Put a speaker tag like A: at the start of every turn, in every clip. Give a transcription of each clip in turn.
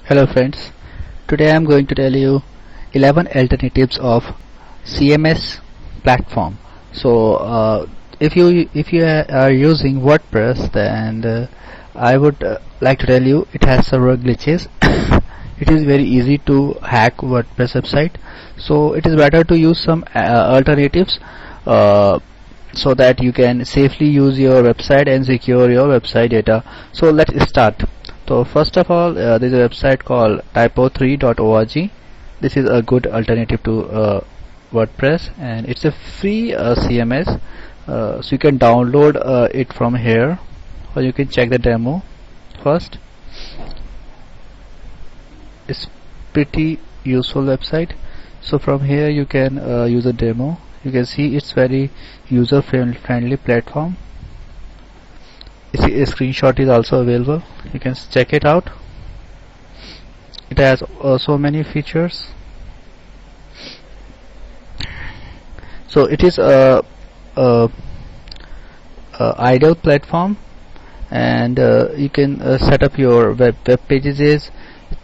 A: Hello friends, today I am going to tell you 11 alternatives of CMS platform. So if you are using WordPress, then I would like to tell you it has several glitches. It is very easy to hack WordPress website, so it is better to use some alternatives so that you can safely use your website and secure your website data. So let's start. So first of all, there is a website called typo3.org. This is a good alternative to WordPress, and it's a free CMS. So you can download it from here, or you can check the demo first. It's pretty useful website. So from here you can use a demo. You can see it's very user friendly platform. A screenshot is also available. You can check it out. It has so many features. So it is a ideal platform, and you can set up your web pages,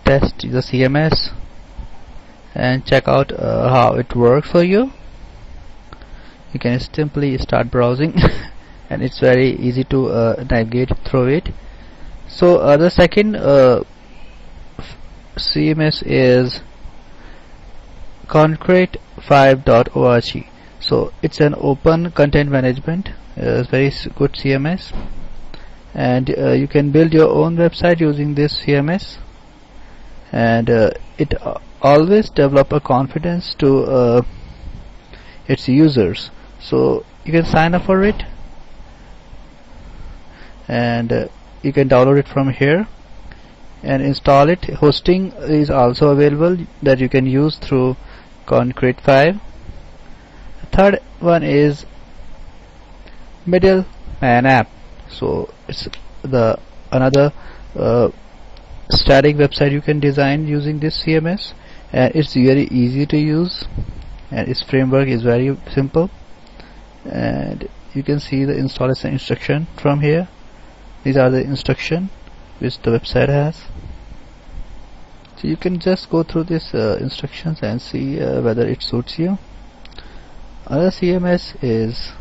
A: test the CMS, and check out how it works for you. You can simply start browsing and it's very easy to navigate through it. So the second CMS is Concrete5.org. So it's an open content management, very good CMS, and you can build your own website using this CMS, and it always develop a confidence to its users. So you can sign up for it, and you can download it from here and install it. Hosting is also available that you can use through Concrete5. The third one is Middleman app. So it's the another static website you can design using this CMS, and it's very easy to use, and its framework is very simple. And you can see the installation instruction from here. These are the instruction which the website has. So you can just go through these instructions and see whether it suits you. Another CMS is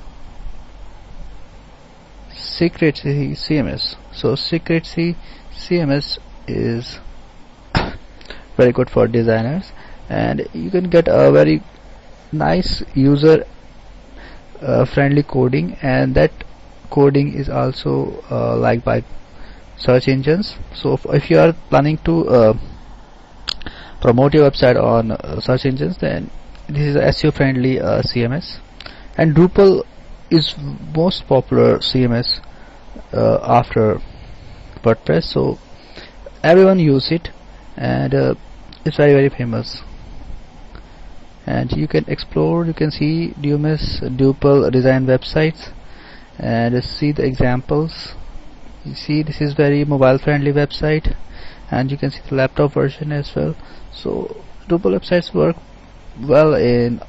A: Secretcy CMS. So Secretcy CMS is very good for designers, and you can get a very nice user friendly coding, and that coding is also liked by search engines. So if you are planning to promote your website on search engines, then this is a SEO friendly CMS. And Drupal is most popular CMS after WordPress, so everyone use it, and it's very famous. And you can explore, you can see Drupal design websites and see the examples. You see this is very mobile friendly website, and you can see the laptop version as well. So Drupal websites work well in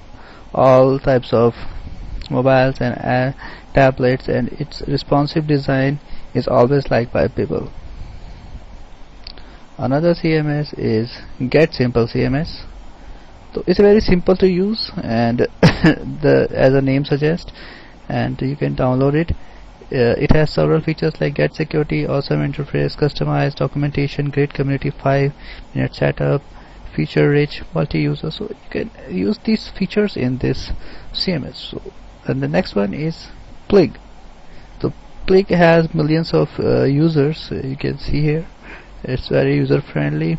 A: all types of mobiles and tablets, and its responsive design is always liked by people. Another CMS is GetSimple CMS. So it's very simple to use, and as the name suggests, and you can download it. It has several features like get security, awesome interface, customized documentation, great community, 5-minute setup, feature rich, multi-user. So you can use these features in this CMS. So, and the next one is Plig. So Plig has millions of users. You can see here. It's very user friendly,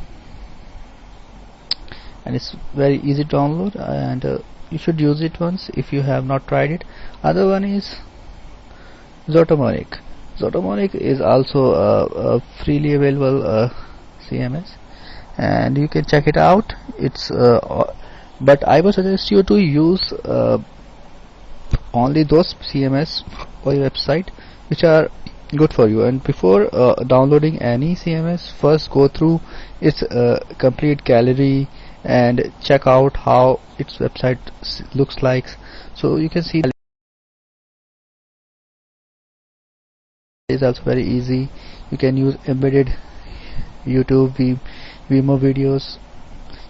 A: and it's very easy to download, and you should use it once if you have not tried it. Other one is Zotomonic. Zotomonic is also a freely available CMS, and you can check it out. It's but I would suggest you to use only those CMS or your website which are good for you. And before downloading any CMS, first go through its complete gallery and check out how its website looks like. So you can see is also very easy. You can use embedded YouTube Vimeo videos,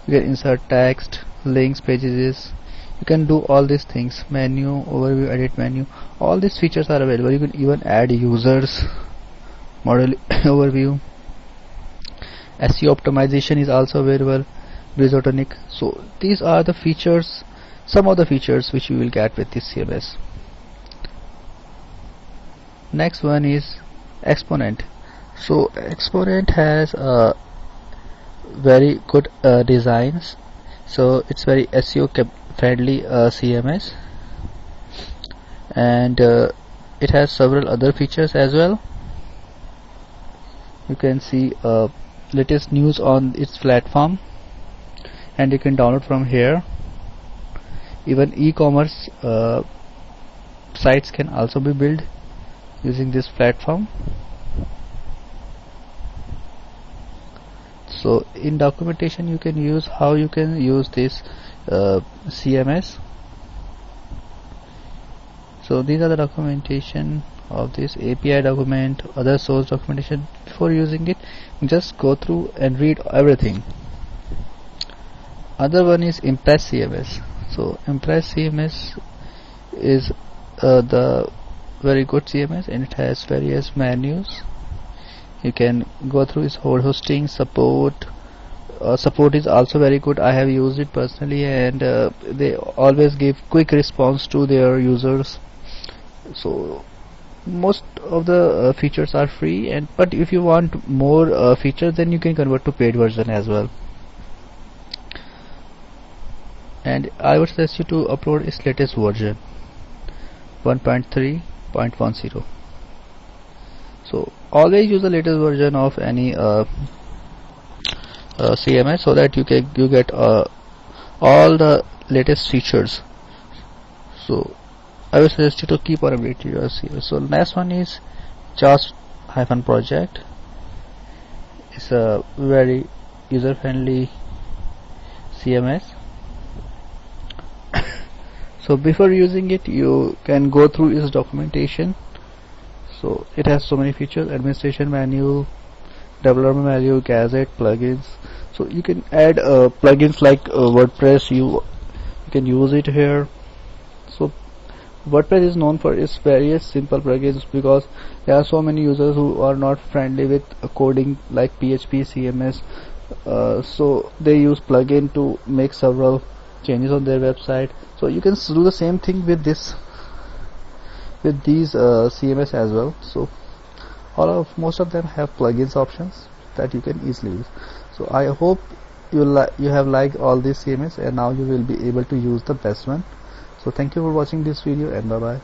A: you can insert text, links, pages, you can do all these things, menu, overview, edit menu, all these features are available. You can even add users, model overview, SEO optimization is also available, Brizotonic. So these are the features, some of the features which you will get with this CMS. Next one is Exponent. So Exponent has very good designs, so it's very SEO friendly CMS, and it has several other features as well. You can see latest news on its platform, and you can download from here. Even e-commerce sites can also be built using this platform. So in documentation you can use how you can use this CMS. So these are the documentation of this API document, other source documentation. Before using it, just go through and read everything. Other one is Impress CMS. So Impress CMS is the very good CMS, and it has various menus. You can go through its whole hosting, support. Support is also very good. I have used it personally, and they always give quick response to their users. So most of the features are free, but if you want more features, then you can convert to paid version as well. And I would suggest you to upload its latest version 1.3.10. So always use the latest version of any CMS, so that you get all the latest features. So I would suggest you to keep on updating your CMS. So next one is JAWS-project. It's a very user-friendly CMS. So before using it, you can go through its documentation. So it has so many features: administration menu, development menu, gadget, plugins. So you can add plugins like WordPress. You can use it here. So WordPress is known for its various simple plugins, because there are so many users who are not friendly with coding like PHP, CMS. So they use plugin to make several changes on their website. So you can do the same thing with these CMS as well. So most of them have plugins options that you can easily use. So I hope you have liked all these CMS, and now you will be able to use the best one. So thank you for watching this video, and bye bye.